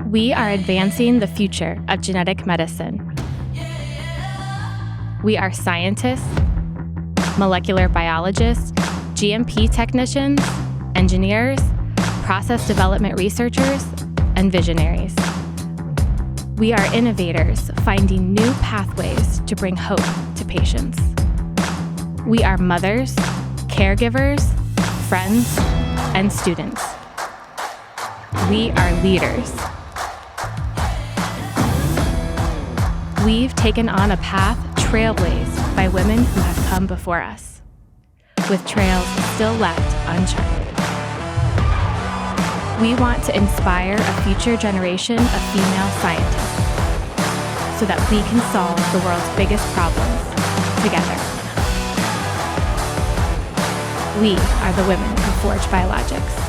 We are advancing the future of genetic medicine. We are scientists, molecular biologists, GMP technicians, engineers, process development researchers, and visionaries. We are innovators finding new pathways to bring hope to patients. We are mothers, caregivers, friends, and students. We are leaders. We've taken on a path trailblazed by women who have come before us, with trails still left uncharted. We want to inspire a future generation of female scientists so that we can solve the world's biggest problems together. We are the women who forge biologics.